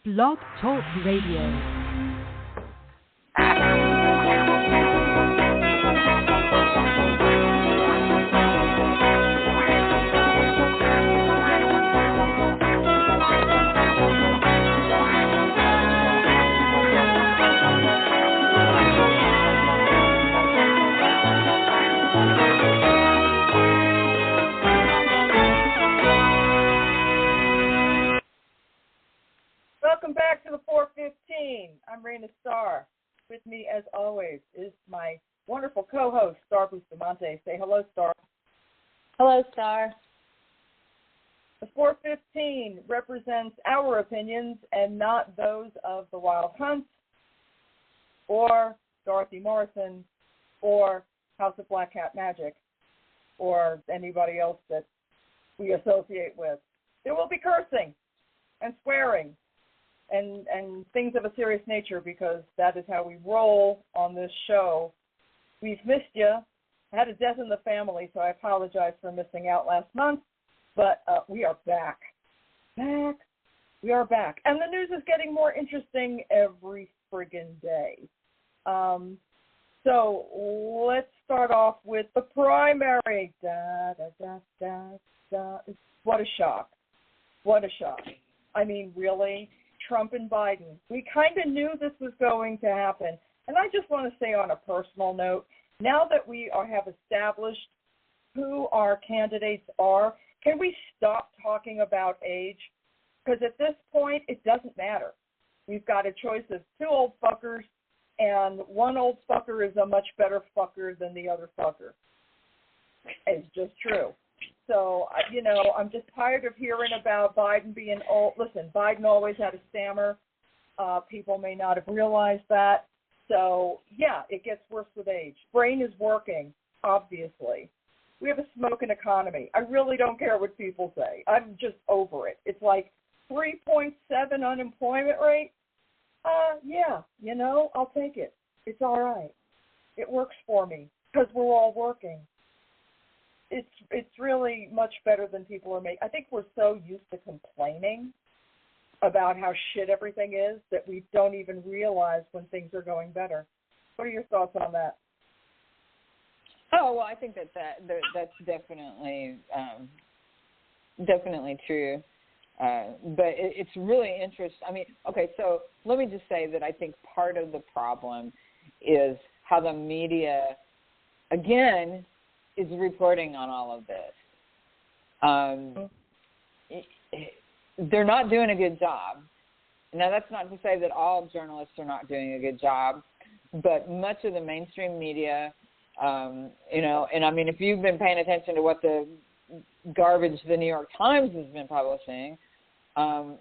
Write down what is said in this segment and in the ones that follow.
Blog Talk Radio. Welcome back to the 415. I'm Raina Starr. With me, as always, is my wonderful co-host, Starr Bustamonte. Say hello, Starr. Hello, Starr. The 415 represents our opinions and not those of the Wild Hunt or Dorothy Morrison or House of Black Cat Magic or anybody else that we associate with. There will be cursing and swearing and things of a serious nature, because that is how we roll on this show. We've missed you. I had a death in the family, so I apologize for missing out last month, but we are back. We are back. And the news is getting more interesting every friggin' day. So let's start off with the primary. What a shock. What a shock. I mean, really? Trump and Biden. We kind of knew this was going to happen. And I just want to say on a personal note, now that we have established who our candidates are, can we stop talking about age? Because at this point, it doesn't matter. We've got a choice of two old fuckers, and one old fucker is a much better fucker than the other fucker. It's just true. So, I'm just tired of hearing about Biden being old. Listen, Biden always had a stammer. People may not have realized that. So, yeah, it gets worse with age. Brain is working, obviously. We have a smoking economy. I really don't care what people say. I'm just over it. It's like 3.7 unemployment rate. Yeah, I'll take it. It's all right. It works for me because we're all working. It's really much better than people are making. I think we're so used to complaining about how shit everything is that we don't even realize when things are going better. What are your thoughts on that? Oh, well, I think that's definitely true. But it's really interesting. I mean, okay, so let me just say that I think part of the problem is how the media, again, is reporting on all of this. They're not doing a good job. Now, that's not to say that all journalists are not doing a good job, but much of the mainstream media, and I mean, if you've been paying attention to what the garbage the New York Times has been publishing, I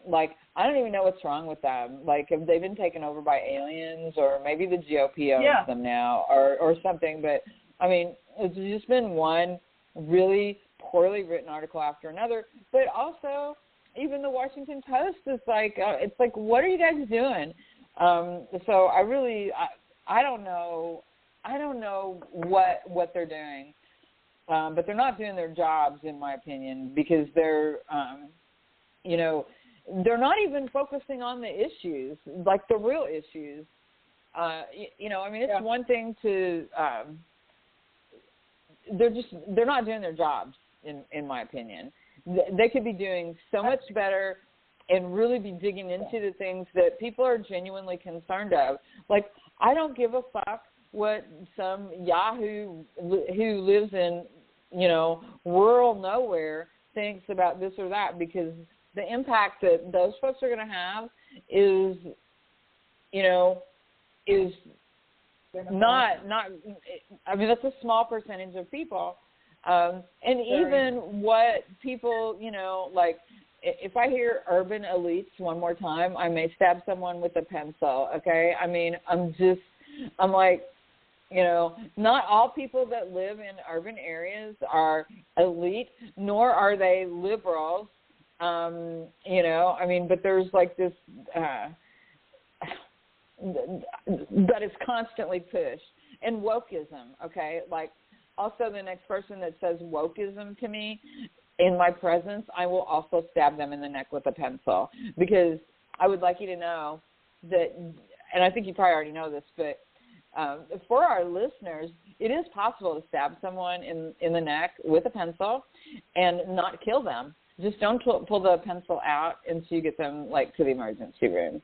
don't even know what's wrong with them. Like, have they been taken over by aliens, or maybe the GOP owns them now, or something, but I mean, it's just been one really poorly written article after another. But also, even the Washington Post is like, it's like, what are you guys doing? So I don't know what they're doing, but they're not doing their jobs, in my opinion, because they're not even focusing on the issues, like the real issues. I mean, it's one thing to. They're not doing their jobs, in my opinion. They could be doing so much better and really be digging into the things that people are genuinely concerned of. Like, I don't give a fuck what some yahoo who lives in, rural nowhere thinks about this or that, because the impact that those folks are going to have is not. I mean, that's a small percentage of people, and even what people, like, if I hear urban elites one more time, I may stab someone with a pencil. Okay, I mean, I'm like, not all people that live in urban areas are elite, nor are they liberals. I mean, but there's like this. That is constantly pushed. And wokeism, okay? Like, also the next person that says wokeism to me in my presence, I will also stab them in the neck with a pencil, because I would like you to know that, and I think you probably already know this, but for our listeners, it is possible to stab someone in the neck with a pencil and not kill them. Just don't pull the pencil out until you get them, like, to the emergency room.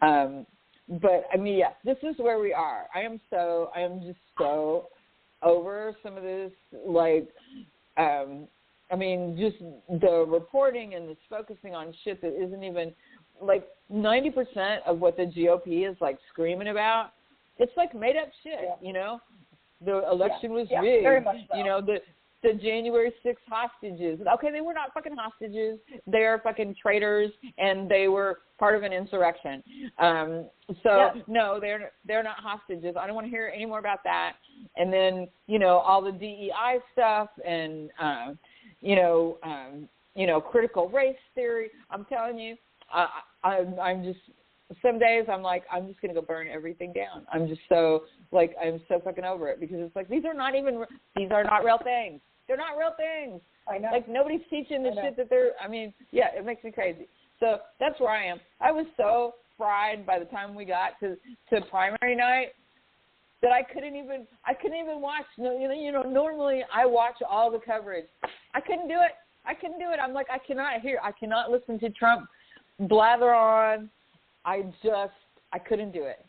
But, I mean, yeah, this is where we are. I am just so over some of this, like, I mean, just the reporting and this focusing on shit that isn't even, like, 90% of what the GOP is, like, screaming about, it's, like, made-up shit, you know? The election was rigged. Very much so. You know, the January 6th hostages. Okay, they were not fucking hostages. They are fucking traitors, and they were part of an insurrection. No, they're not hostages. I don't want to hear any more about that. And then, you know, all the DEI stuff and, you know, critical race theory. I'm telling you, I'm just, some days I'm like, I'm just going to go burn everything down. I'm so fucking over it, because it's like, these are not real things. They're not real things. I know. Like, nobody's teaching the shit that they're, I mean, yeah, it makes me crazy. So that's where I am. I was so fried by the time we got to primary night that I couldn't even watch. You know, normally I watch all the coverage. I couldn't do it. I'm like, I cannot listen to Trump blather on. I couldn't do it.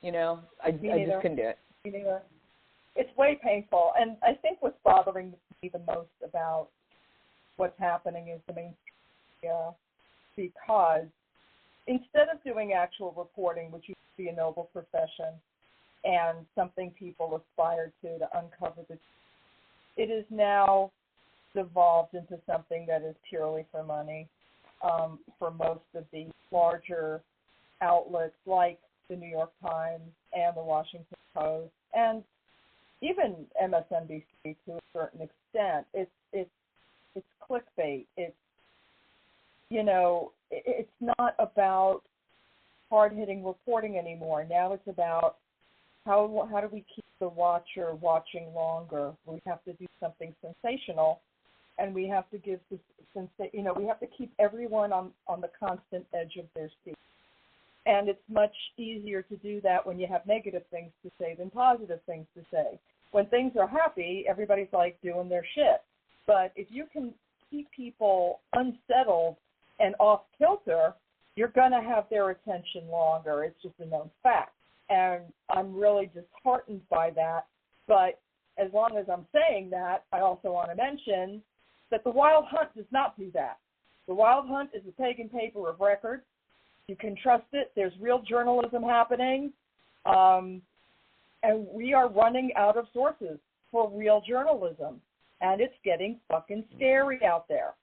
You know, I just couldn't do it. Me neither. It's way painful. And I think what's bothering me the most about what's happening is the mainstream media, because instead of doing actual reporting, which used to be a noble profession and something people aspire to uncover the truth, it is now devolved into something that is purely for money. For most of the larger outlets like the New York Times and the Washington Post and even MSNBC to a certain extent, it's clickbait. It's, you know, it's not about hard-hitting reporting anymore. Now it's about how do we keep the watcher watching longer. We have to do something sensational, and we have to give this, we have to keep everyone on the constant edge of their seat. And it's much easier to do that when you have negative things to say than positive things to say. When things are happy, everybody's like doing their shit. But if you can keep people unsettled and off kilter, you're going to have their attention longer. It's just a known fact. And I'm really disheartened by that. But as long as I'm saying that, I also want to mention that the Wild Hunt does not do that. The Wild Hunt is a pagan paper of record. You can trust it. There's real journalism happening. And we are running out of sources for real journalism. And it's getting fucking scary out there.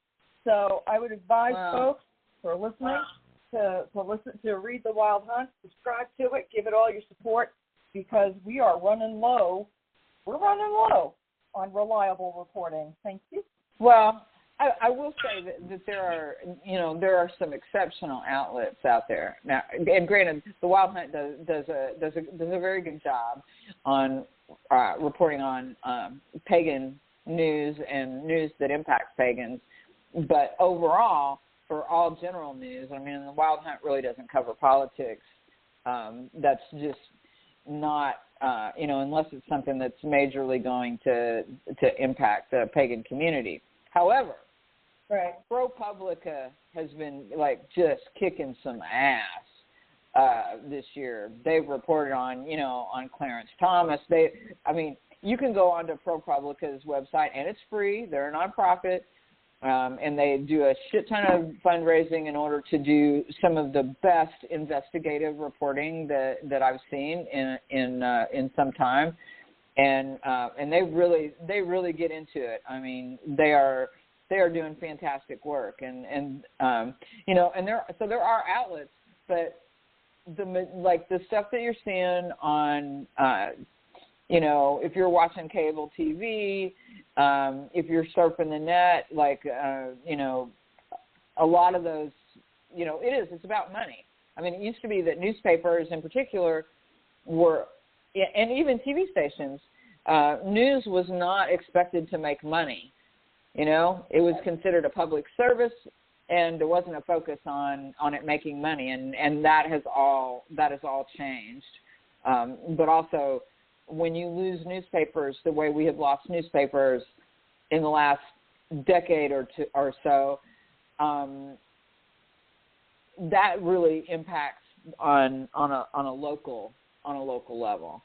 So I would advise folks who are listening to read The Wild Hunt, subscribe to it, give it all your support, because we are running low. We're running low on reliable reporting. Thank you. Well, I will say that there are some exceptional outlets out there now. And granted, the Wild Hunt does a very good job on reporting on pagan news and news that impacts pagans. But overall, for all general news, I mean, the Wild Hunt really doesn't cover politics. That's just not, unless it's something that's majorly going to impact the pagan community. However, right. ProPublica has been, like, just kicking some ass this year. They've reported on Clarence Thomas. You can go onto ProPublica's website, and it's free. They're a nonprofit, and they do a shit ton of fundraising in order to do some of the best investigative reporting that I've seen in some time. And they really get into it. I mean, they are doing fantastic work, and there are outlets, but the stuff that you're seeing on if you're watching cable TV, if you're surfing the net, a lot of those, it's about money. I mean, it used to be that newspapers in particular were, and even TV stations, news was not expected to make money. It was considered a public service, and there wasn't a focus on it making money, and that has all changed. But also, when you lose newspapers the way we have lost newspapers in the last decade or two or so, that really impacts on a local level,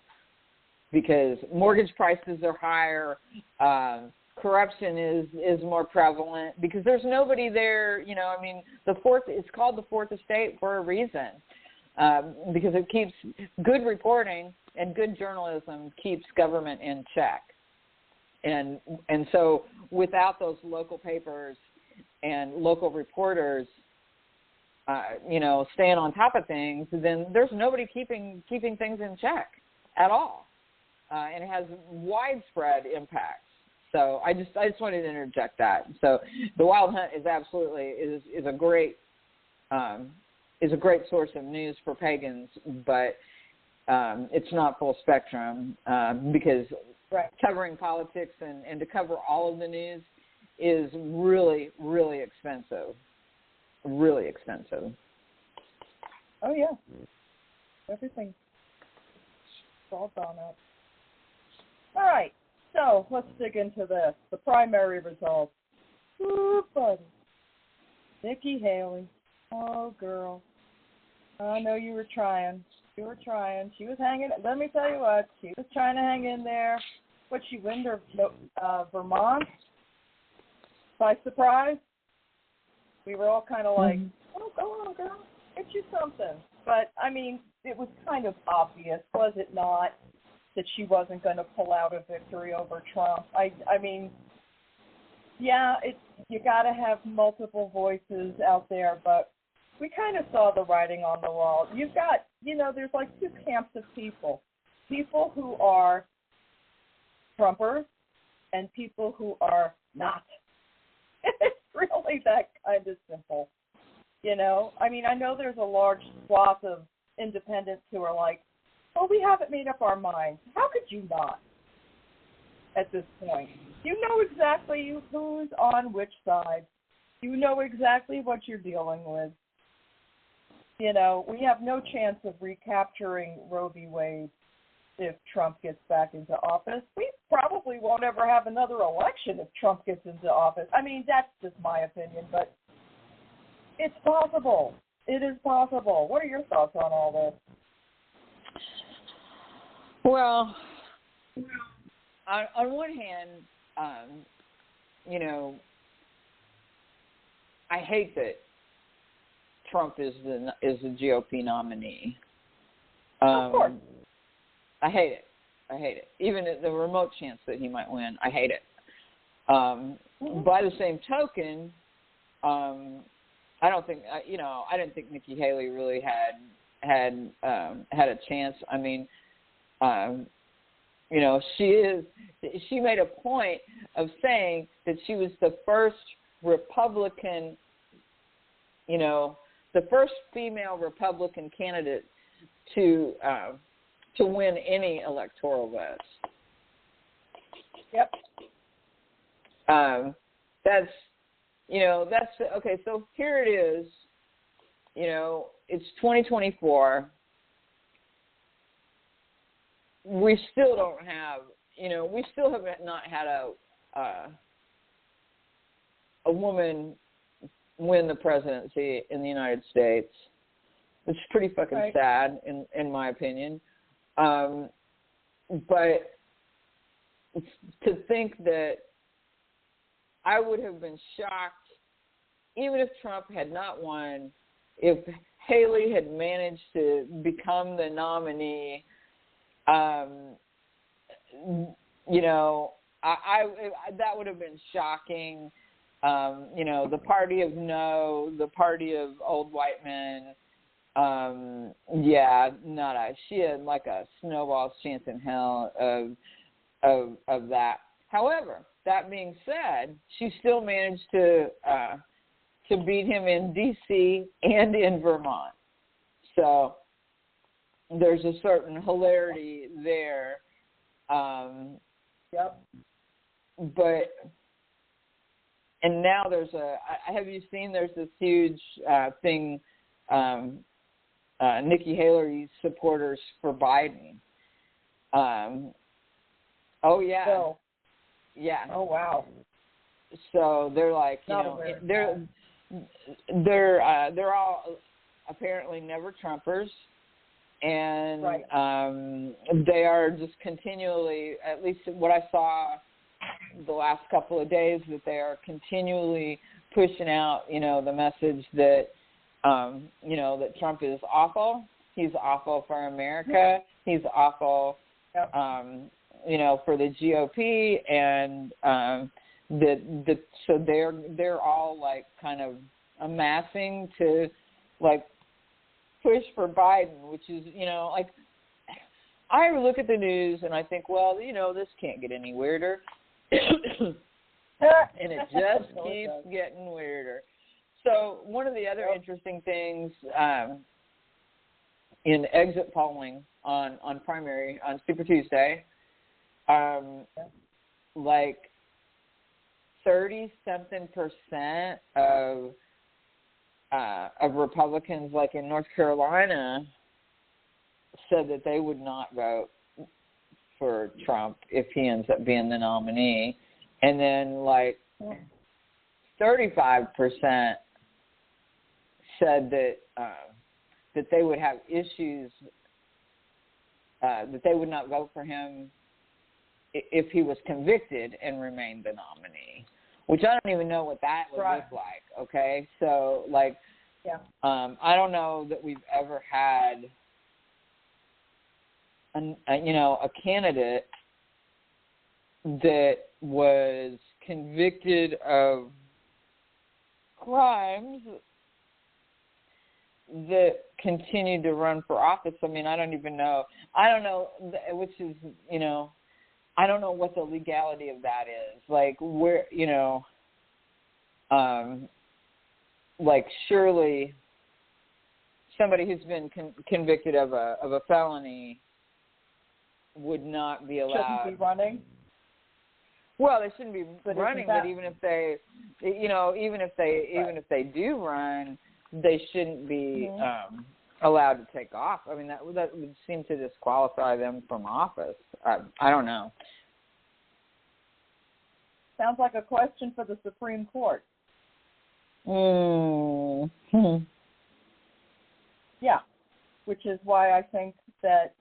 because mortgage prices are higher, corruption is more prevalent, because there's nobody there. I mean, it's called the Fourth Estate for a reason, because it keeps good reporting and good journalism keeps government in check, and so without those local papers and local reporters, staying on top of things, then there's nobody keeping things in check at all, and it has widespread impacts. So I just wanted to interject that. So the Wild Hunt is absolutely is a great source of news for pagans, but it's not full spectrum, because covering politics and to cover all of the news is really, really expensive. Really expensive. Oh, yeah. Everything's all gone up. All right. So let's dig into this. The primary results. Ooh, buddy. Nikki Haley. Oh, girl. I know you were trying. You were trying. She was hanging. Let me tell you what. She was trying to hang in there. What, she win Vermont? By surprise? We were all kind of like, oh, go on, girl. Get you something. But, I mean, it was kind of obvious, was it not, that she wasn't going to pull out a victory over Trump. I mean, yeah, you got to have multiple voices out there, but we kind of saw the writing on the wall. You've got, there's like two camps of people. People who are Trumpers and people who are not. It's really that kind of simple. I mean, I know there's a large swath of independents who are like, well, we haven't made up our minds. How could you not at this point? You know exactly who's on which side. You know exactly what you're dealing with. We have no chance of recapturing Roe v. Wade if Trump gets back into office. We probably won't ever have another election if Trump gets into office. I mean, that's just my opinion, but it's possible. It is possible. What are your thoughts on all this? Well, on one hand, I hate that Trump is the GOP nominee. Of course. I hate it. Even at the remote chance that he might win, I hate it. By the same token, I don't think I didn't think Nikki Haley really had a chance. I mean, she made a point of saying that she was the first Republican, the first female Republican candidate to win any electoral votes. Yep. That's okay. So here it is. It's 2024. We still don't have. We still have not had a woman win the presidency in the United States. It's pretty fucking sad, in my opinion. But to think that I would have been shocked, even if Trump had not won, if Haley had managed to become the nominee, that would have been shocking. The party of no, the party of old white men. She had like a snowball's chance in hell of that. However, that being said, she still managed to beat him in D.C. and in Vermont. So there's a certain hilarity there. Yep. But and now have you seen there's this huge thing, Nikki Haley's supporters for Biden. Oh yeah. So, yeah. Oh wow. So they're like, they're all apparently never Trumpers, and they are just continually, at least what I saw the last couple of days, that they are continually pushing out, the message that, that Trump is awful. He's awful for America. He's awful, for the GOP, and so they're all like kind of amassing to like push for Biden, which is, like, I look at the news and I think, well, this can't get any weirder. And it just keeps getting weirder. So one of the other interesting things in exit polling on primary, on Super Tuesday, like 30-something% of Republicans, like in North Carolina, said that they would not vote for Trump if he ends up being the nominee. And then like 35% said that they would have issues, that they would not vote for him if he was convicted and remained the nominee, which I don't even know what that would look like, okay? So, like, I don't know that we've ever had, a candidate that was convicted of crimes that continued to run for office. I mean, I don't know, which is, I don't know what the legality of that is. Like, where, like, surely somebody who's been convicted of a felony would not be allowed. Shouldn't be running. Well, they shouldn't be running, but even if they, even if they do run, they shouldn't be allowed to take off. I mean, that would seem to disqualify them from office. I don't know. Sounds like a question for the Supreme Court. Yeah, which is why I think that,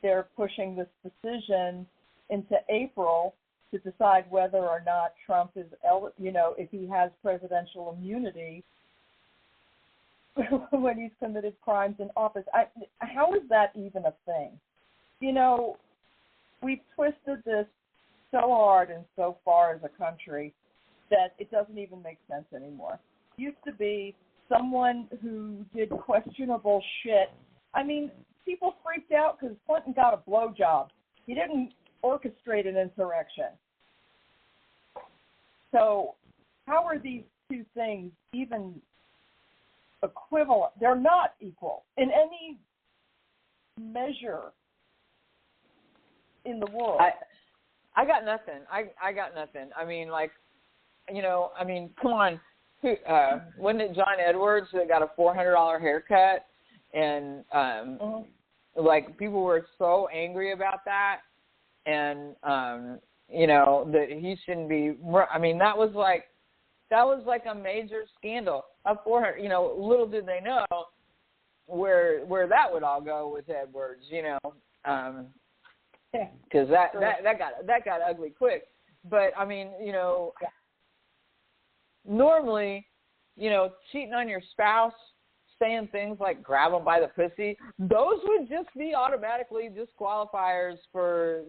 they're pushing this decision into April to decide whether or not Trump is, if he has presidential immunity when he's committed crimes in office. How is that even a thing? We've twisted this so hard and so far as a country that it doesn't even make sense anymore. Used to be someone who did questionable shit. I mean, people freaked out because Clinton got a blowjob. He didn't orchestrate an insurrection. So how are these two things even equivalent? They're not equal in any measure in the world. I got nothing. I got nothing. I mean, like, come on. Wasn't it John Edwards that got a $400 haircut? And, like, people were so angry about that. And, that he shouldn't be, I mean, that was like a major scandal. A 400, little did they know where that would all go with Edwards, because that got ugly quick. But I mean, normally, cheating on your spouse, saying things like grab them by the pussy, those would just be automatically disqualifiers for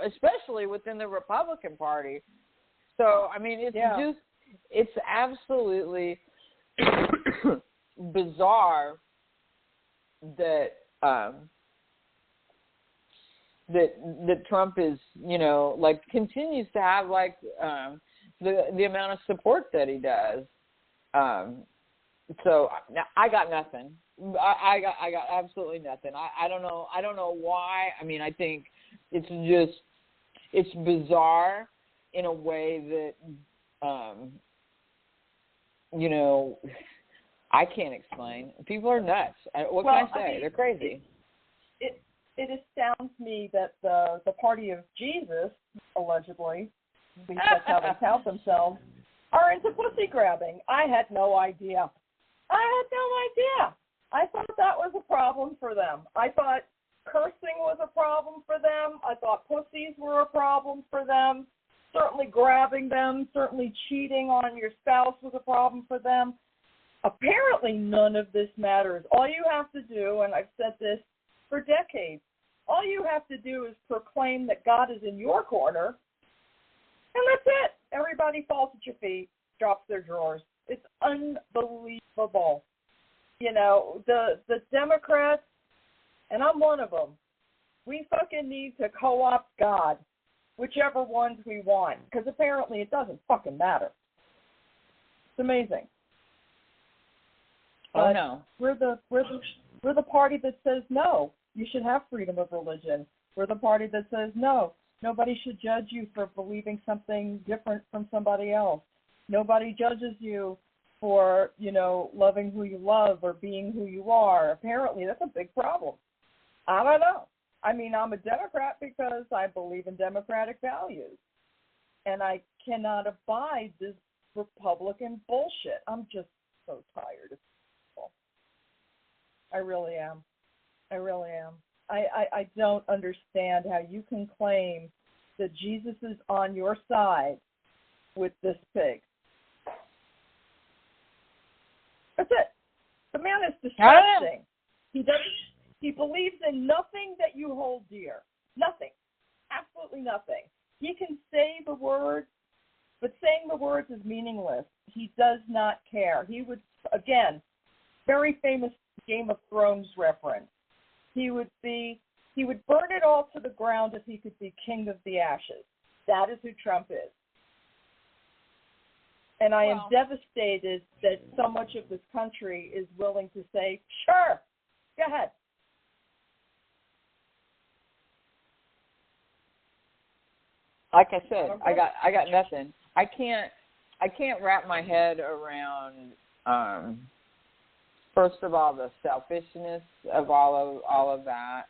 especially within the Republican Party. So I mean, it's absolutely bizarre that that Trump is, like, continues to have, like, the amount of support that he does. So I got nothing. I got absolutely nothing. I don't know why. I mean, I think it's bizarre in a way that, I can't explain. People are nuts. What can I say? They're crazy. It astounds me that the party of Jesus, allegedly, at least that's how they tout themselves, are into pussy grabbing. I had no idea. I thought that was a problem for them. I thought cursing was a problem for them. I thought pussies were a problem for them. Certainly grabbing them, certainly cheating on your spouse was a problem for them. Apparently none of this matters. All you have to do, and I've said this for decades, all you have to do is proclaim that God is in your corner, and that's it. Everybody falls at your feet, drops their drawers. It's unbelievable. The Democrats, and I'm one of them, we fucking need to co-opt God, whichever ones we want, because apparently it doesn't fucking matter. It's amazing. Oh, no. We're the party that says no. You should have freedom of religion. We're the party that says no. Nobody should judge you for believing something different from somebody else. Nobody judges you for, loving who you love or being who you are. Apparently, that's a big problem. I don't know. I mean, I'm a Democrat because I believe in democratic values. And I cannot abide this Republican bullshit. I'm just so tired of people. I really am. I don't understand how you can claim that Jesus is on your side with this pig. That's it. The man is disgusting. He believes in nothing that you hold dear. Nothing. Absolutely nothing. He can say the words, but saying the words is meaningless. He does not care. He would, again, very famous Game of Thrones reference. He would burn it all to the ground if he could be king of the ashes. That is who Trump is. And I am devastated that so much of this country is willing to say, sure, go ahead. Like I said, I got nothing. I can't wrap my head around first of all the selfishness of all of that.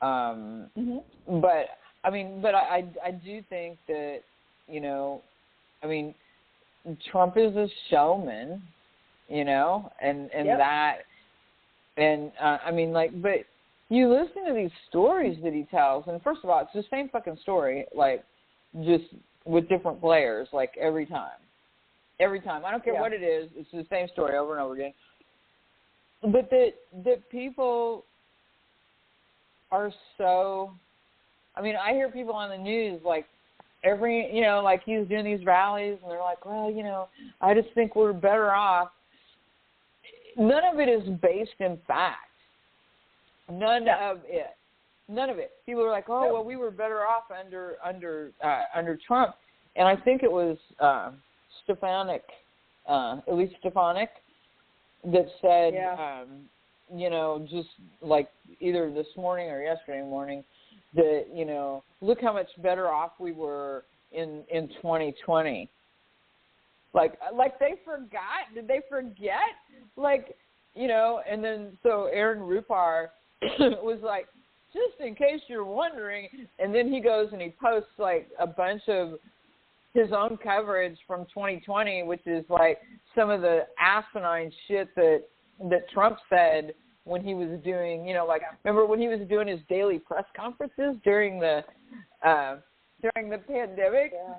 But I do think that, Trump is a showman, and yep. that, and but you listen to these stories that he tells, and first of all, it's the same fucking story, like, just with different players, like, every time. I don't care what it is, it's the same story over and over again. But that people are so, I hear people on the news, like, like he's doing these rallies, and they're like, well, I just think we're better off. None of it is based in fact. None of it. People are like, oh, well, we were better off under Trump. And I think it was Stefanik, Elise Stefanik, that said, just like either this morning or yesterday morning, that, look how much better off we were in 2020. Like they forgot. Did they forget? Like, and then so Aaron Rupar was like, just in case you're wondering, and then he goes and he posts like a bunch of his own coverage from 2020, which is like some of the asinine shit that Trump said when he was doing, remember when he was doing his daily press conferences during the pandemic? Yeah.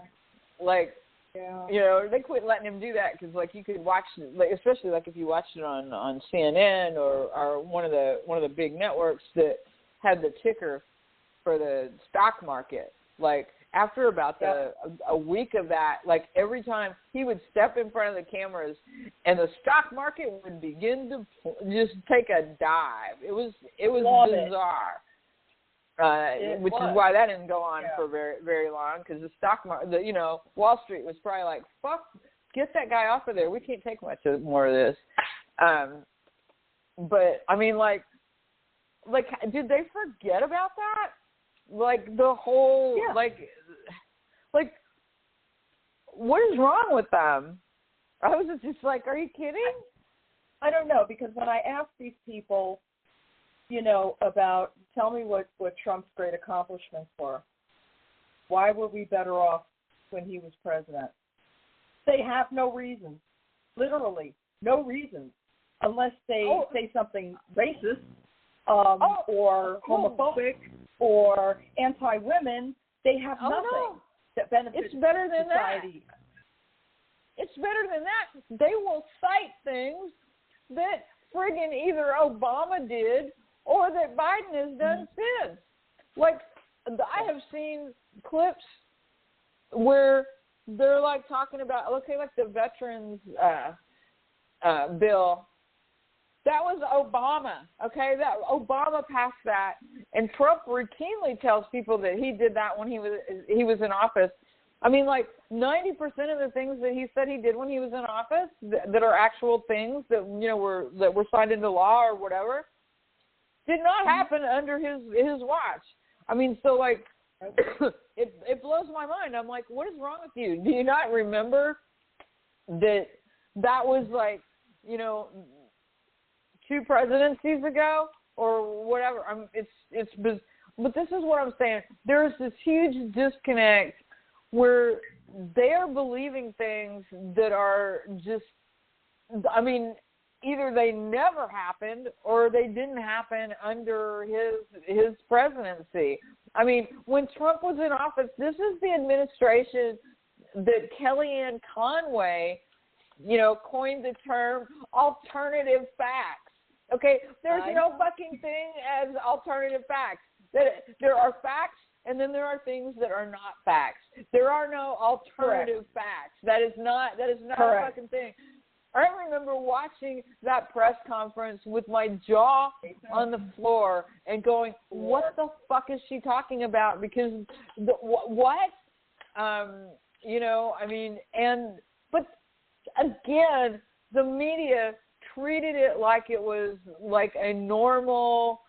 Like, they quit letting him do that because, like, you could watch, like, especially like if you watched it on CNN or one of the big networks that had the ticker for the stock market. Like, after about a week of that, like, every time he would step in front of the cameras and the stock market would begin to just take a dive. It was bizarre. Which is why that didn't go on for very, very long, because the stock market, Wall Street was probably like, fuck, get that guy off of there. We can't take much more of this. But, like, did they forget about that? Like, the whole, like, what is wrong with them? I was just like, are you kidding? I don't know, because when I ask these people, about, tell me what Trump's great accomplishments were. Why were we better off when he was president? They have no reason, literally no reason, unless they say something racist or homophobic or anti-women. They have nothing that benefits society. It's better than that. They will cite things that friggin' either Obama did or that Biden has done since. Like, I have seen clips where they're like talking about, like the veterans bill. That was Obama, okay? That Obama passed that, and Trump routinely tells people that he did that when he was in office. I mean, like 90% of the things that he said he did when he was in office that are actual things that were signed into law or whatever did not happen under his watch. I mean, so like it blows my mind. I'm like, what is wrong with you? Do you not remember that was like 2 presidencies ago or whatever? But this is what I'm saying. There's this huge disconnect where they are believing things that are just, I mean, either they never happened or they didn't happen under his presidency. I mean, when Trump was in office, this is the administration that Kellyanne Conway, coined the term alternative facts. Okay, there's no fucking thing as alternative facts. There are facts, and then there are things that are not facts. There are no alternative facts. That is not a fucking thing. I remember watching that press conference with my jaw on the floor and going, what the fuck is she talking about? Because what? I mean, but again, the media treated it like it was like a normal,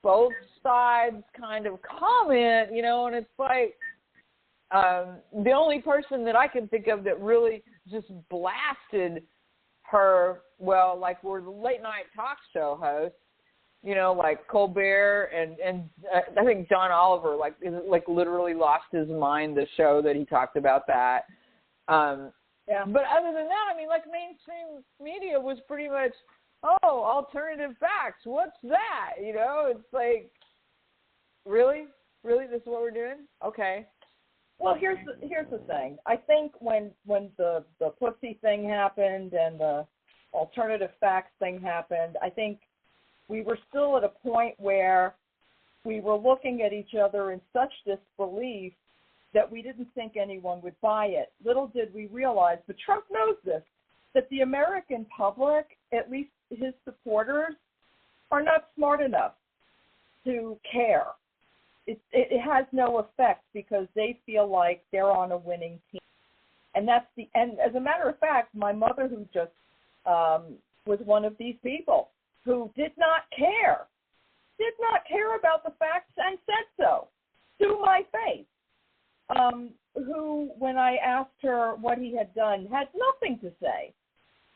both sides kind of comment, and it's like the only person that I can think of that really just blasted her, like were the late night talk show hosts, like Colbert and I think John Oliver, like literally lost his mind the show that he talked about that. Yeah. But other than that, I mean, like mainstream media was pretty much, alternative facts. What's that? It's like, really, this is what we're doing? Okay. Well, here's the thing. I think when the pussy thing happened and the alternative facts thing happened, I think we were still at a point where we were looking at each other in such disbelief that we didn't think anyone would buy it. Little did we realize, but Trump knows this, that the American public, at least his supporters, are not smart enough to care. It has no effect because they feel like they're on a winning team. And as a matter of fact, my mother, who just was one of these people who did not care about the facts and said so to my face. Who, when I asked her what he had done, had nothing to say.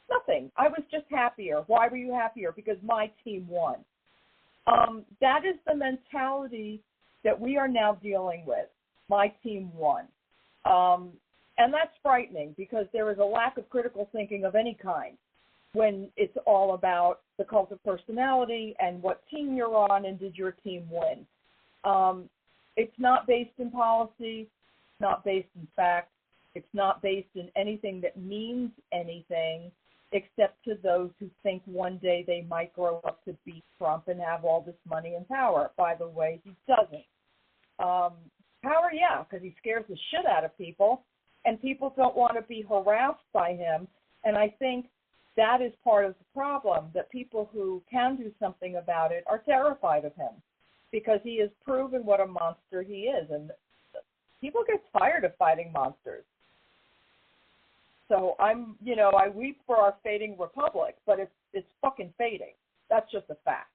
Nothing. I was just happier. Why were you happier? Because my team won. That is the mentality that we are now dealing with. My team won. And that's frightening because there is a lack of critical thinking of any kind when it's all about the cult of personality and what team you're on and did your team win. It's not based in policy. It's not based in fact. It's not based in anything that means anything except to those who think one day they might grow up to beat Trump and have all this money and power. By the way, he doesn't. Power, yeah, because he scares the shit out of people, and people don't want to be harassed by him. And I think that is part of the problem, that people who can do something about it are terrified of him because he has proven what a monster he is. And people get tired of fighting monsters. So I weep for our fading republic, but it's fucking fading. That's just a fact.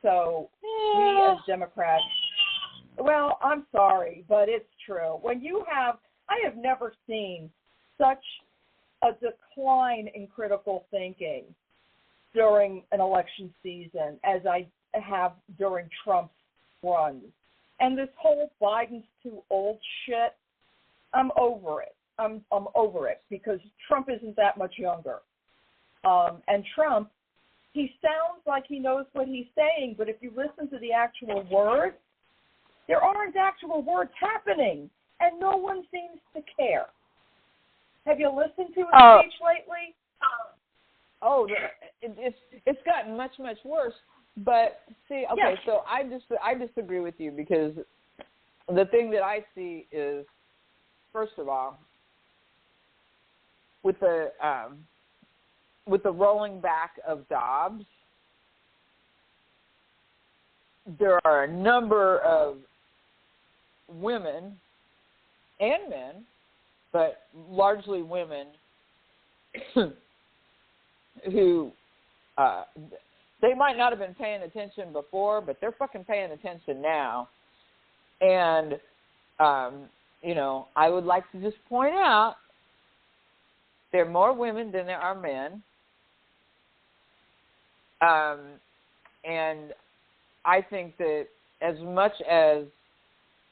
So we as Democrats Well, I'm sorry, but it's true. I have never seen such a decline in critical thinking during an election season as I have during Trump's runs. And this whole Biden's too old shit, I'm over it. I'm over it because Trump isn't that much younger. And Trump, he sounds like he knows what he's saying, but if you listen to the actual words, there aren't actual words happening, and no one seems to care. Have you listened to his speech lately? It's gotten much, much worse. But see, okay, so I disagree with you because the thing that I see is, first of all, with the rolling back of Dobbs, there are a number of women and men, but largely women, who they might not have been paying attention before, but they're fucking paying attention now. And, I would like to just point out there are more women than there are men. And I think that as much as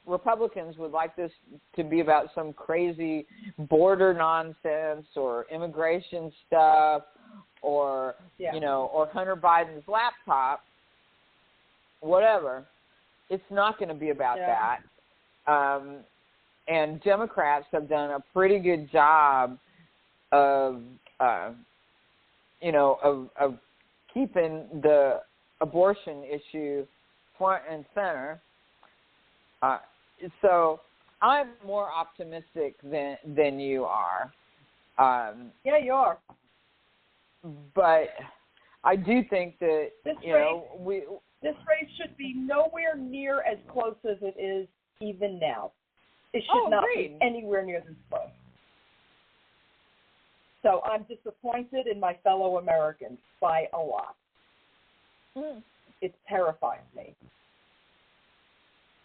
Republicans would like this to be about some crazy border nonsense or immigration stuff or, or Hunter Biden's laptop, whatever, it's not going to be about that. And Democrats have done a pretty good job of keeping the abortion issue front and center. So I'm more optimistic than you are. Yeah, you are. But I do think that this race should be nowhere near as close as it is even now. It should not be anywhere near this close. So I'm disappointed in my fellow Americans by a lot. It terrifies me.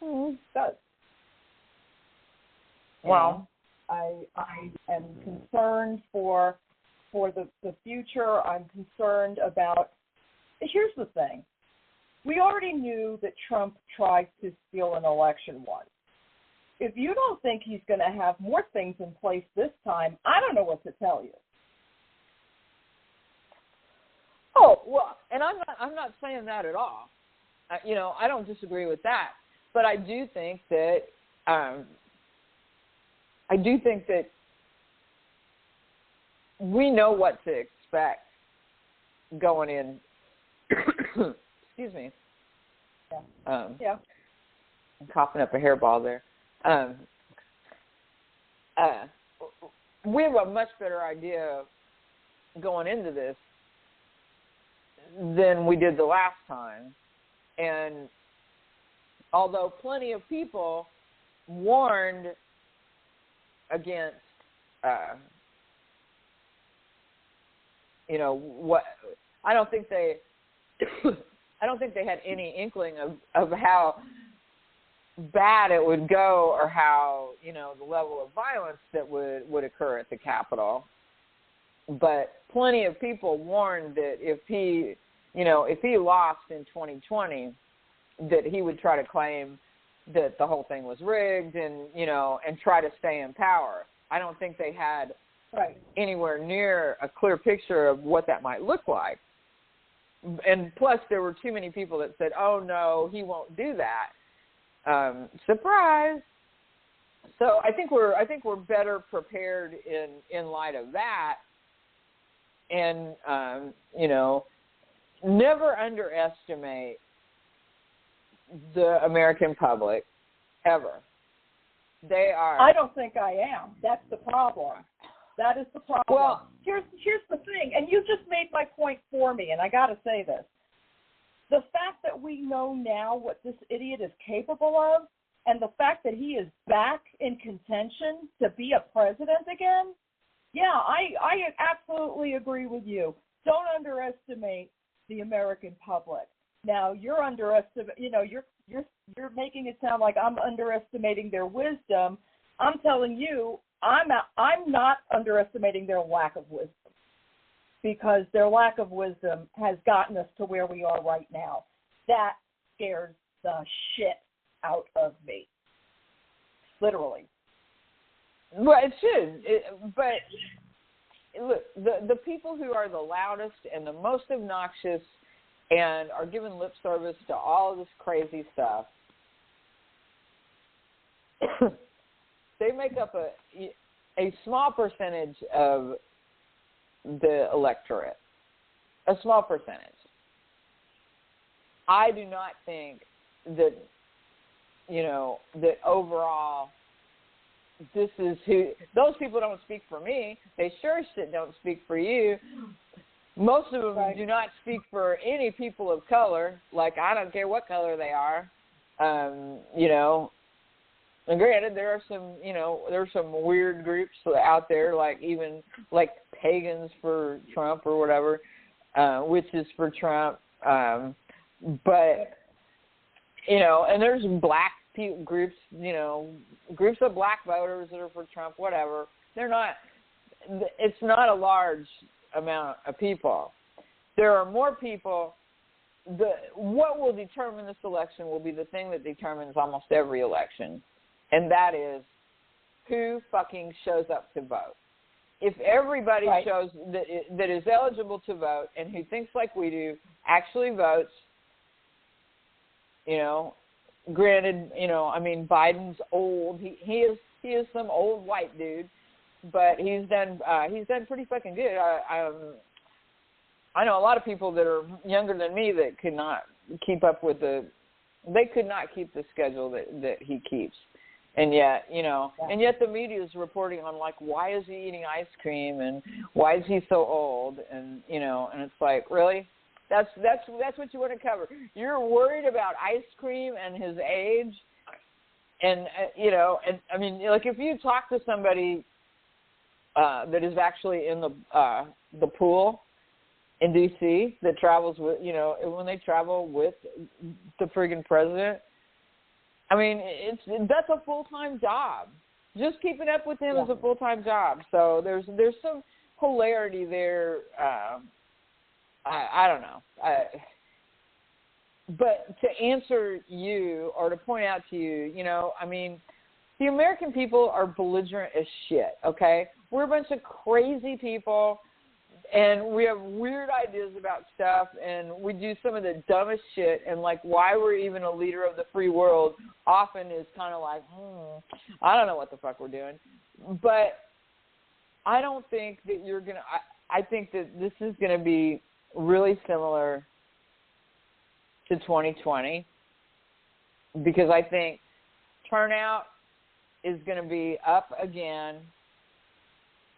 It does. Well, I am concerned for the future. I'm concerned about. Here's the thing: we already knew that Trump tried to steal an election once. If you don't think he's going to have more things in place this time, I don't know what to tell you. Oh, well, and I'm not saying that at all. I don't disagree with that, but I do think that we know what to expect going in. Excuse me. Yeah. I'm coughing up a hairball there. We have a much better idea going into this than we did the last time. And although plenty of people warned against, what I don't think they had any inkling of how bad it would go or how, the level of violence that would occur at the Capitol. But plenty of people warned that if he lost in 2020, that he would try to claim that the whole thing was rigged and try to stay in power. I don't think they had anywhere near a clear picture of what that might look like. And plus, there were too many people that said, "Oh no, he won't do that." Surprise! So I think we're better prepared in light of that. And never underestimate the American public, ever. They are. I don't think I am. That's the problem. That is the problem. Well, here's the thing, and you just made my point for me, and I got to say this. The fact that we know now what this idiot is capable of, and the fact that he is back in contention to be a president again, yeah, I absolutely agree with you. Don't underestimate the American public. Now you're you're making it sound like I'm underestimating their wisdom. I'm telling you, I'm not underestimating their lack of wisdom, because their lack of wisdom has gotten us to where we are right now. That scares the shit out of me, literally. Well, it should, but look, the people who are the loudest and the most obnoxious and are giving lip service to all of this crazy stuff, they make up a small percentage of the electorate, a small percentage. I do not think that, that overall this is who, those people don't speak for me. They sure shit don't speak for you. Most of them do not speak for any people of color. Like, I don't care what color they are. And granted, there are some, there's some weird groups out there, like even like pagans for Trump or whatever, witches for Trump. But, and there's black groups, groups of black voters that are for Trump, whatever. It's not a large amount of people. There are more people. What will determine this election will be the thing that determines almost every election, and that is who fucking shows up to vote. If everybody shows that is eligible to vote and who thinks like we do actually votes, granted, Biden's old. He is some old white dude, but he's done pretty fucking good. I know a lot of people that are younger than me that could not keep up with they could not keep the schedule that he keeps. And yet, and yet the media is reporting on, like, why is he eating ice cream and why is he so old? And, and it's like, really? That's what you want to cover. You're worried about ice cream and his age. And, like, if you talk to somebody that is actually in the pool in D.C. that travels with, when they travel with the friggin' president, that's a full-time job. Just keeping up with him is a full-time job. So there's some hilarity there. I don't know. But to answer you or to point out to you, the American people are belligerent as shit, okay? We're a bunch of crazy people, and we have weird ideas about stuff, and we do some of the dumbest shit, and, like, why we're even a leader of the free world often is kind of like, I don't know what the fuck we're doing. But I don't think that you're going to – I think that this is going to be really similar to 2020, because I think turnout is going to be up again,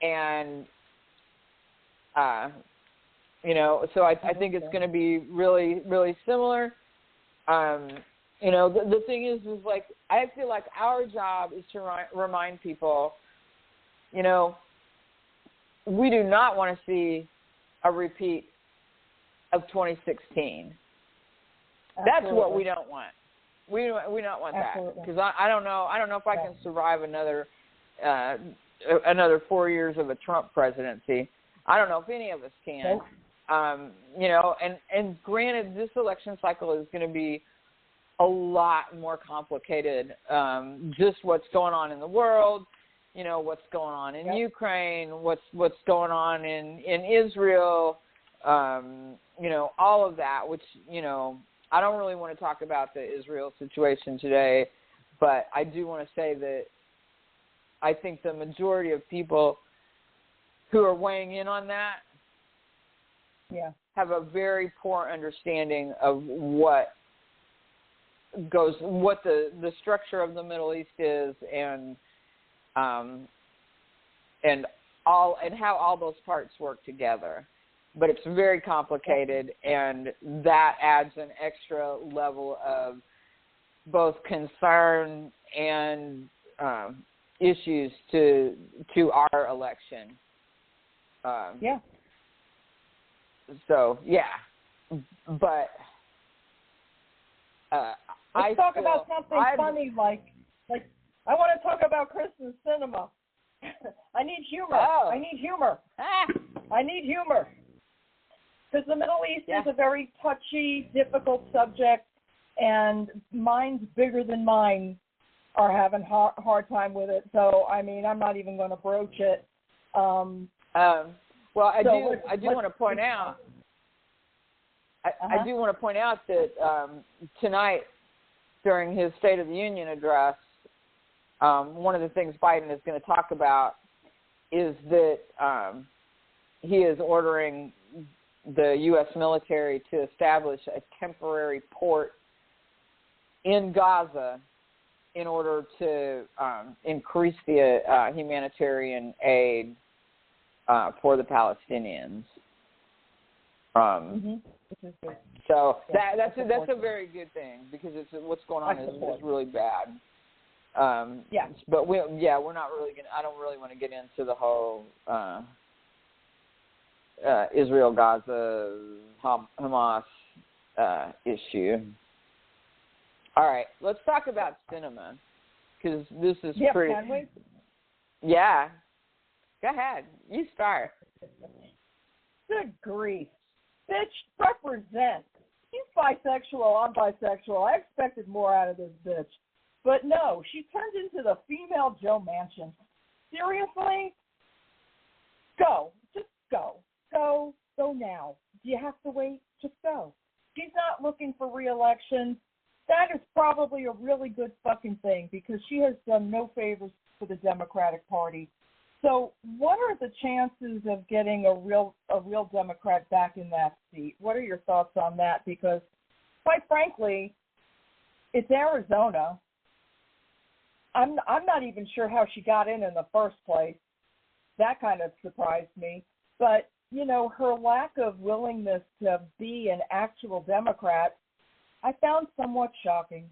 and so I think it's going to be really, really similar. The thing is like, I feel like our job is to remind people, we do not want to see a repeat of 2016. That's what we don't want. We don't want that, because I don't know if I can survive another 4 years of a Trump presidency. I don't know if any of us can. And granted, this election cycle is going to be a lot more complicated. Just what's going on in the world, what's going on in Ukraine, what's going on in Israel, all of that, which, I don't really want to talk about the Israel situation today, but I do want to say that I think the majority of people who are weighing in on that have a very poor understanding of what the structure of the Middle East is, and how all those parts work together. But it's very complicated, and that adds an extra level of both concern and issues to our election. So, but Let's talk about something funny, like I want to talk about Christmas cinema. I need humor. Oh. I need humor. I need humor. Because the Middle East is a very touchy, difficult subject, and minds bigger than mine are having hard time with it. So, I mean, I'm not even going to broach it. Well, I do want to point out. I do want to point out that tonight, during his State of the Union address, one of the things Biden is going to talk about is that he is ordering the U.S. military to establish a temporary port in Gaza in order to increase the humanitarian aid for the Palestinians. So that's a very good thing, because what's going on is really bad. But we're not really gonna. I don't really want to get into the whole Israel, Gaza, Hamas issue. All right, let's talk about cinema, because this is pretty. Can we? Yeah, go ahead. You start. Good grief, bitch! Represent. He's bisexual. I'm bisexual. I expected more out of this bitch. But no, she turned into the female Joe Manchin. Seriously? Go. Just go. Go now. Do you have to wait? Just go. She's not looking for re-election. That is probably a really good fucking thing, because she has done no favors for the Democratic Party. So what are the chances of getting a real Democrat back in that seat? What are your thoughts on that? Because, quite frankly, it's Arizona. I'm not even sure how she got in the first place. That kind of surprised me. But, you know, her lack of willingness to be an actual Democrat, I found somewhat shocking.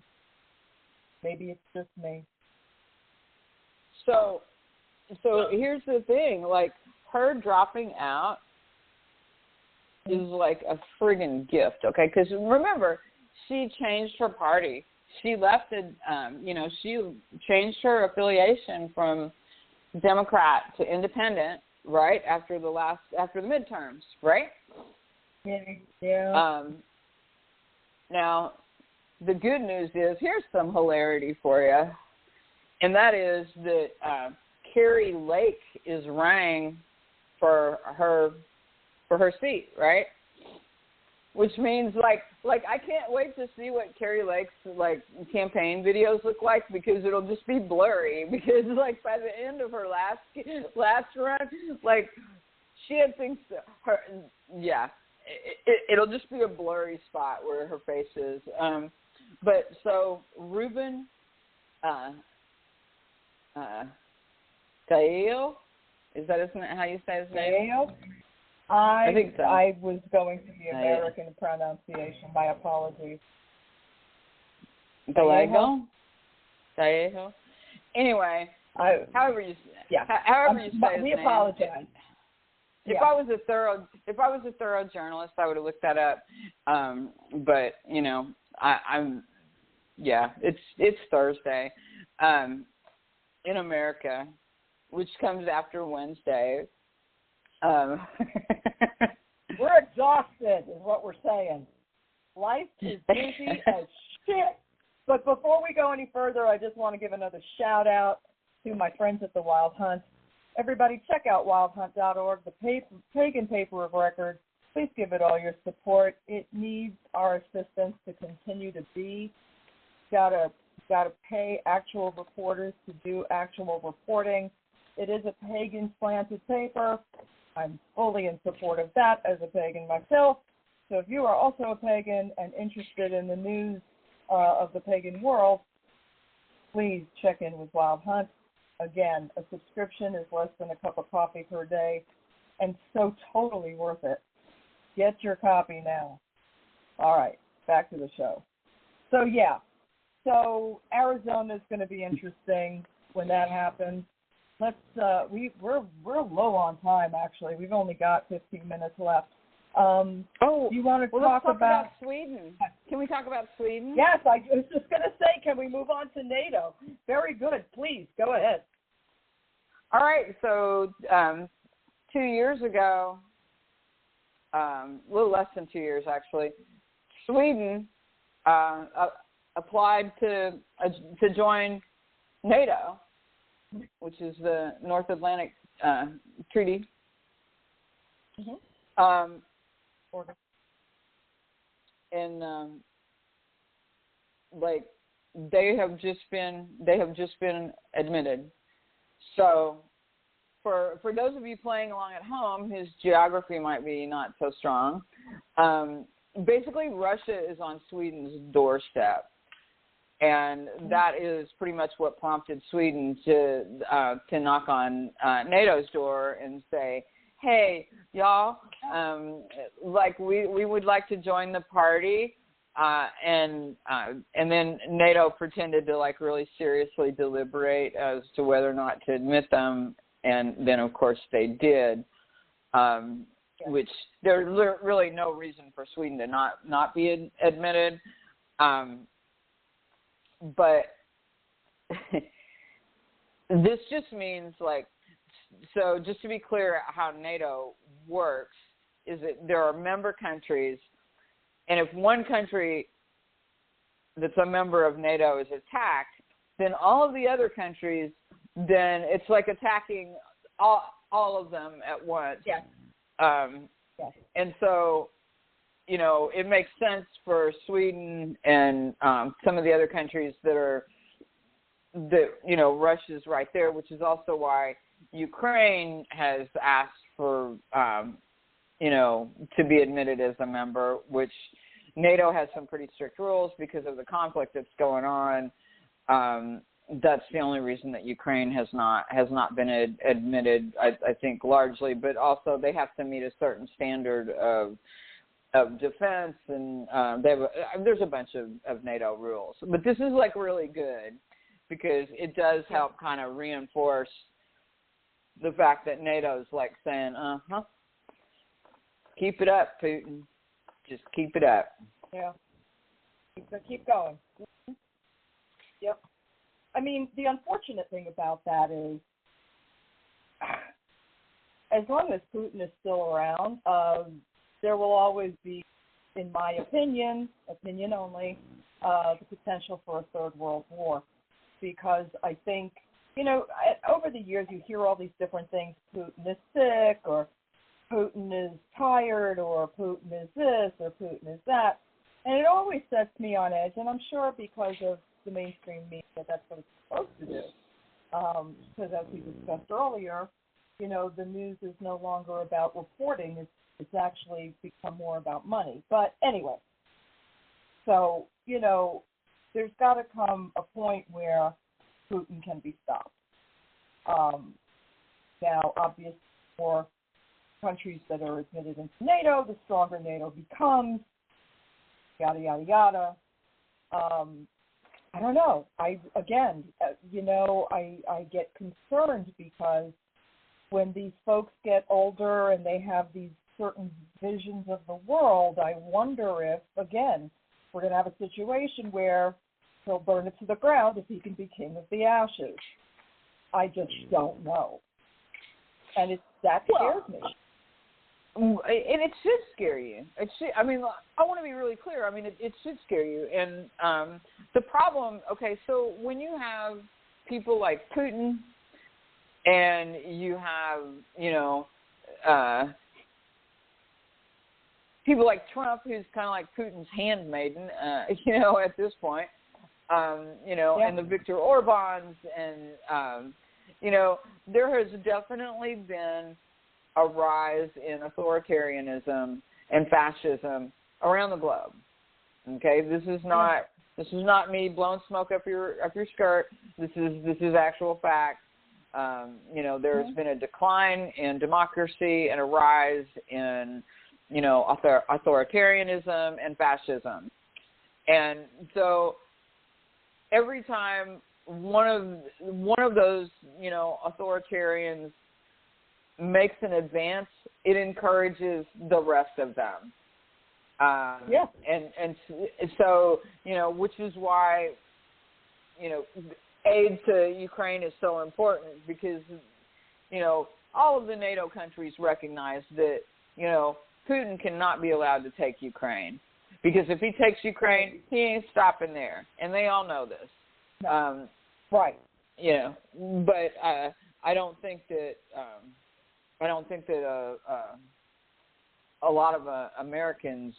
Maybe it's just me. So here's the thing. Like, her dropping out is like a friggin' gift, okay? Because remember, she changed her party. She left she changed her affiliation from Democrat to Independent, right, after the midterms, right? Yeah. Now, the good news is, here's some hilarity for you, and that is that Carrie Lake is running for her seat, right? Which means, like I can't wait to see what Carrie Lake's campaign videos look like, because it'll just be blurry. Because by the end of her last run, she had things. It'll just be a blurry spot where her face is. But so Ruben Dayo, is that how you say his name? Dayo? I think so. I was going to the American pronunciation. My apologies. Dayo? Anyway, however you say we his apologize. name. If I was a thorough journalist, I would have looked that up. But you know, it's Thursday in America, which comes after Wednesday. We're exhausted, is what we're saying. Life is busy as shit. But before we go any further, I just want to give another shout out to my friends at the Wild Hunt. Everybody, check out wildhunt.org, the pagan paper of record. Please give it all your support. It needs our assistance to continue to be. Gotta pay actual reporters to do actual reporting. It is a pagan-slanted paper. I'm fully in support of that as a pagan myself. So if you are also a pagan and interested in the news of the pagan world, please check in with Wild Hunt. Again, a subscription is less than a cup of coffee per day, and so totally worth it. Get your copy now. All right, back to the show. So Arizona is going to be interesting when that happens. We're low on time, actually. We've only got 15 minutes left. You want to let's talk about about Sweden? Can we talk about Sweden? Yes, I was just going to say, can we move on to NATO? Very good. Please, go ahead. All right. So 2 years ago, a little less than 2 years actually, Sweden applied to join NATO, which is the North Atlantic Treaty. Mm-hmm. And like they have just been admitted. So for those of you playing along at home, whose geography might be not so strong, basically Russia is on Sweden's doorstep, and that is pretty much what prompted Sweden to knock on NATO's door and say, hey, y'all, like we would like to join the party, and then NATO pretended to like really seriously deliberate as to whether or not to admit them, and then of course they did, which there's really no reason for Sweden to not be admitted, but this just means like. So just to be clear how NATO works is that there are member countries, and if one country that's a member of NATO is attacked, then all of the other countries, then it's like attacking all of them at once. Yes. Yes. And so, it makes sense for Sweden and some of the other countries that Russia's right there, which is also why Ukraine has asked for, to be admitted as a member, which NATO has some pretty strict rules because of the conflict that's going on. That's the only reason that Ukraine has not been admitted, I think, largely, but also they have to meet a certain standard of defense, and there's a bunch of NATO rules. But this is like really good because it does help kind of reinforce the fact that NATO's like saying, keep it up, Putin. Just keep it up. Yeah. Keep going. Yep. I mean, the unfortunate thing about that is, as long as Putin is still around, there will always be, in my opinion only, the potential for a third world war. Because I think, over the years you hear all these different things. Putin is sick, or Putin is tired, or Putin is this, or Putin is that. And it always sets me on edge, and I'm sure because of the mainstream media, that's what it's supposed to do. Because as we discussed earlier, the news is no longer about reporting. It's actually become more about money. But anyway, so, there's got to come a point where Putin can be stopped. Now, obviously, for countries that are admitted into NATO, the stronger NATO becomes, yada, yada, yada. I don't know. I get concerned because when these folks get older and they have these certain visions of the world, I wonder if, again, we're going to have a situation where he'll burn it to the ground if he can be king of the ashes. I just don't know. And that scares me. And it should scare you. I want to be really clear. I mean, it should scare you. And the problem, so when you have people like Putin and you have, people like Trump, who's kind of like Putin's handmaiden, at this point, and the Viktor Orbáns, and, there has definitely been a rise in authoritarianism and fascism around the globe. Okay, this is not me blowing smoke up your skirt. This is actual fact. There's been a decline in democracy and a rise in authoritarianism and fascism. And so every time one of those, authoritarians makes an advance, it encourages the rest of them. And so, which is why, aid to Ukraine is so important, because, all of the NATO countries recognize that, Putin cannot be allowed to take Ukraine, because if he takes Ukraine, he ain't stopping there. And they all know this. Right. But I don't think that a lot of Americans,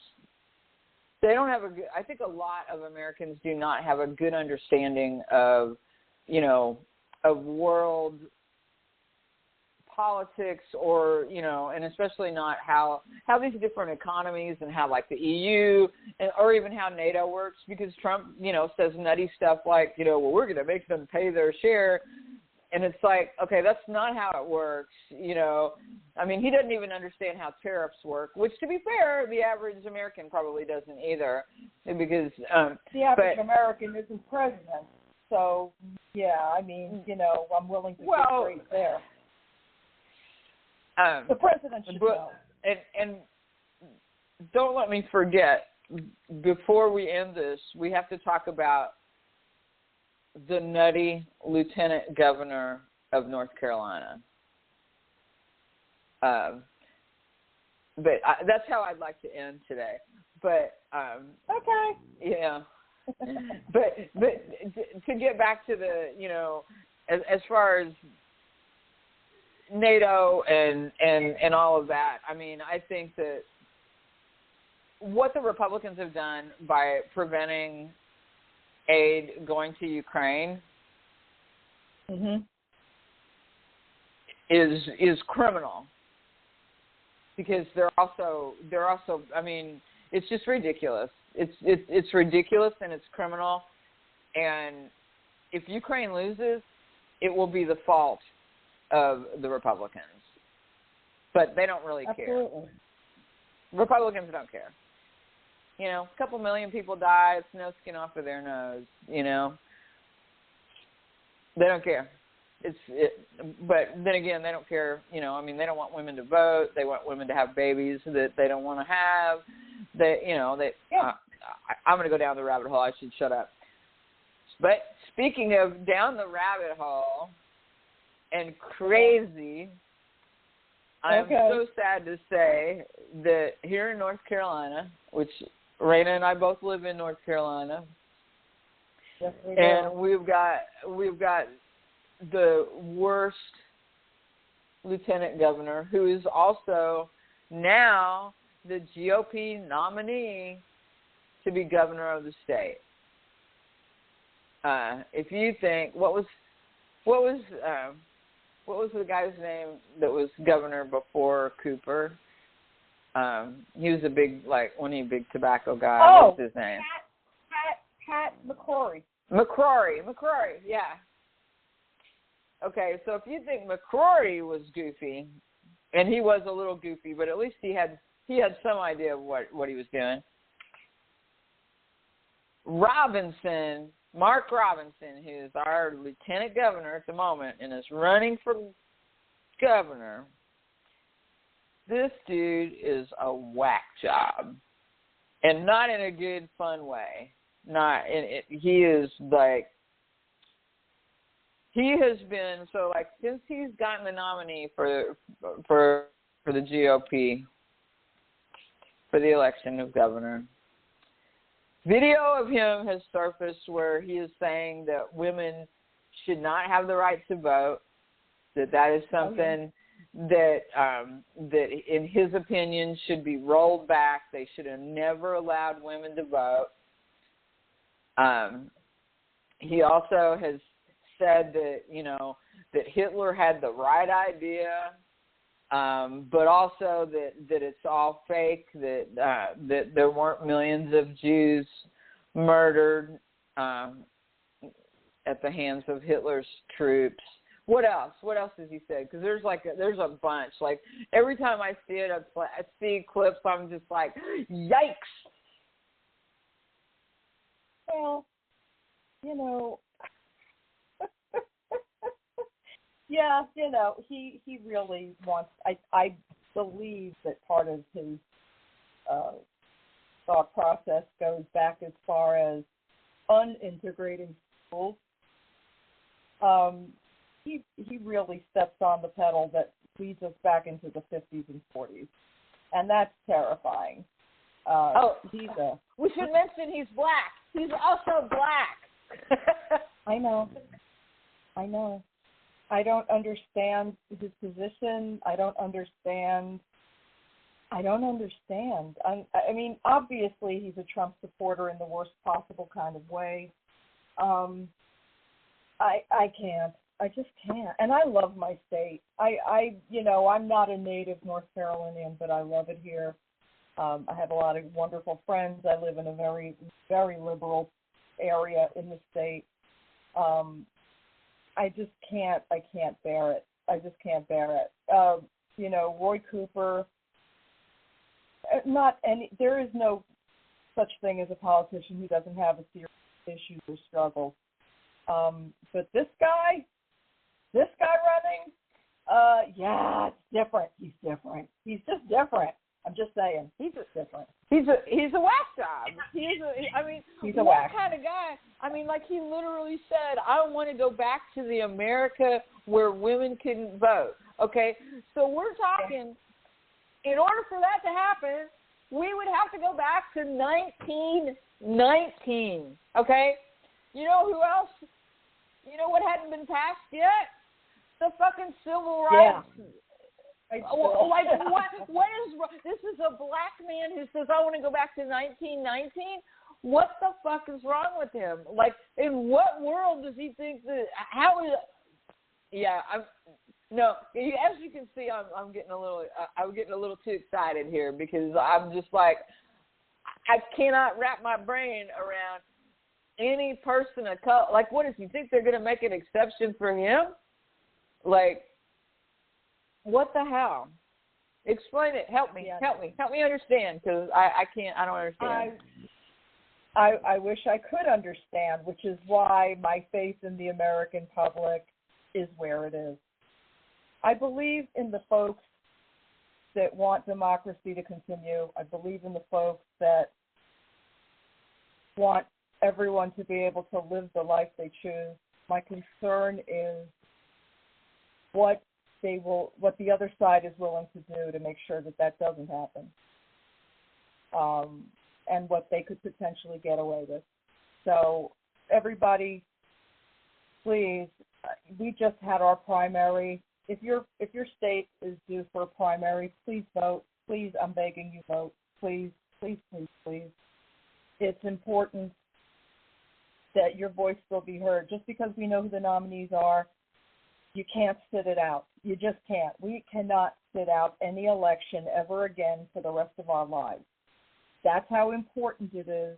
they don't have I think a lot of Americans do not have a good understanding of, of world politics, or, and especially not how these different economies and how, like, the EU or even how NATO works, because Trump, says nutty stuff like, well, we're going to make them pay their share. And it's like, okay, that's not how it works. I mean, he doesn't even understand how tariffs work, which, to be fair, the average American probably doesn't either, because the average American isn't president. So, yeah, I mean, I'm willing to get straight there. The president should know. And don't let me forget, before we end this, we have to talk about the nutty lieutenant governor of North Carolina. But that's how I'd like to end today. But okay. Yeah. but to get back to the, as far as NATO and all of that, I mean, I think that what the Republicans have done by preventing aid going to Ukraine is criminal, because they're also I mean, it's just ridiculous. It's ridiculous, and it's criminal. And if Ukraine loses, it will be the fault of the Republicans. But they don't really care. Republicans don't care. A couple million people die. It's no skin off of their nose. They don't care. But then again, they don't care. I mean, they don't want women to vote. They want women to have babies that they don't want to have. I'm going to go down the rabbit hole. I should shut up. But speaking of down the rabbit hole and crazy, I'm so sad to say that here in North Carolina, which Raina and I both live in North Carolina, yes, we do. And we've got the worst lieutenant governor, who is also now the GOP nominee to be governor of the state. If you think, what was the guy's name that was governor before Cooper? He was a big, one of the big tobacco guys. Oh, what's his name? Pat McCrory. McCrory, yeah. Okay, so if you think McCrory was goofy, and he was a little goofy, but at least he had some idea of what he was doing. Mark Robinson, who is our lieutenant governor at the moment and is running for governor, this dude is a whack job, and not in a good, fun way. He is he has been, so since he's gotten the nominee for the GOP for the election of governor, video of him has surfaced where he is saying that women should not have the right to vote, that is something that in his opinion should be rolled back. They should have never allowed women to vote. He also has said that, that Hitler had the right idea, but also that it's all fake, that there weren't millions of Jews murdered at the hands of Hitler's troops. What else? What else has he said? Because there's a bunch. Every time I see it, I see clips, I'm just like, yikes. Well, Yeah, he really wants. I believe that part of his thought process goes back as far as unintegrating schools. He really steps on the pedal that leads us back into the 50s and 40s, and that's terrifying. We should mention he's black. He's also black. I know. I don't understand his position. I don't understand. I mean, obviously, he's a Trump supporter in the worst possible kind of way. I can't. I just can't. And I love my state. I'm not a native North Carolinian, but I love it here. I have a lot of wonderful friends. I live in a very, very liberal area in the state. I just can't. I can't bear it. I just can't bear it. Roy Cooper. There is no such thing as a politician who doesn't have a serious issue or struggle. But this guy running, yeah, it's different. He's different. He's just different. I'm just saying, he's just different. He's a whack job. He's a whack kind of guy. I mean, like he literally said, I want to go back to the America where women couldn't vote. Okay, so we're talking. In order for that to happen, we would have to go back to 1919. Okay, you know who else? You know what hadn't been passed yet? The fucking civil rights. Yeah. Like what is this? Is a black man who says I want to go back to 1919. What the fuck is wrong with him? Like, in what world does he think that? How is? Yeah, no. As you can see, I'm getting a little too excited here because I'm just like I cannot wrap my brain around any person of color. Like, what does he think they're going to make an exception for him? Like. What the hell? Explain it. Help me. Yeah. Help me understand, because I can't. I don't understand. I wish I could understand, which is why my faith in the American public is where it is. I believe in the folks that want democracy to continue. I believe in the folks that want everyone to be able to live the life they choose. My concern is what the other side is willing to do to make sure that doesn't happen, and what they could potentially get away with. So everybody, please, we just had our primary. If your state is due for a primary, please vote. Please, I'm begging you, vote. Please, please, please, please. It's important that your voice will be heard. Just because we know who the nominees are, you can't sit it out. You just can't. We cannot sit out any election ever again for the rest of our lives. That's how important it is.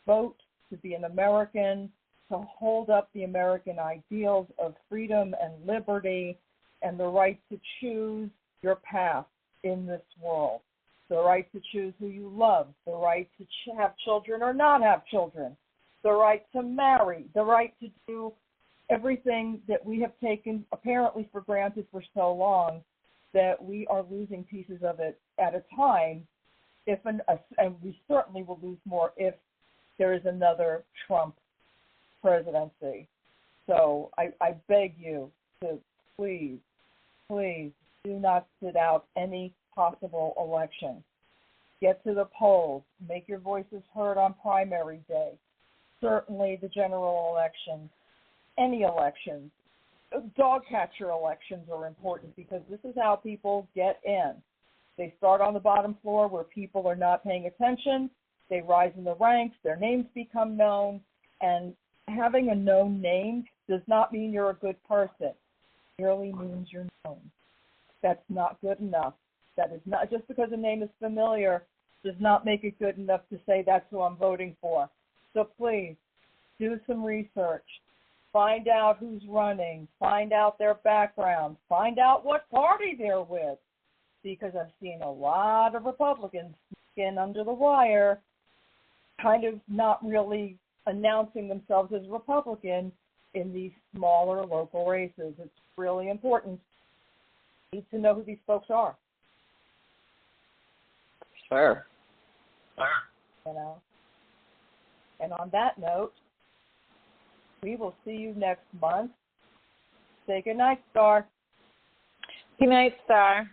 Vote to be an American, to hold up the American ideals of freedom and liberty and the right to choose your path in this world, the right to choose who you love, the right to have children or not have children, the right to marry, the right to do everything that we have taken apparently for granted for so long that we are losing pieces of it at a time, and we certainly will lose more if there is another Trump presidency. So I beg you to please, please do not sit out any possible election. Get to the polls. Make your voices heard on primary day. Certainly the general election. Any elections, dog catcher elections are important because this is how people get in. They start on the bottom floor where people are not paying attention. They rise in the ranks. Their names become known. And having a known name does not mean you're a good person. It merely means you're known. That's not good enough. That is not, just because a name is familiar does not make it good enough to say that's who I'm voting for. So please, do some research. Find out who's running. Find out their background. Find out what party they're with. Because I've seen a lot of Republicans sneak in under the wire, kind of not really announcing themselves as Republican in these smaller local races. It's really important. Need to know who these folks are. Sure. You know. And on that note, we will see you next month. Say good night, Starr. Good night, Starr.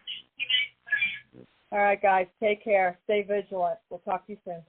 All right, guys. Take care. Stay vigilant. We'll talk to you soon.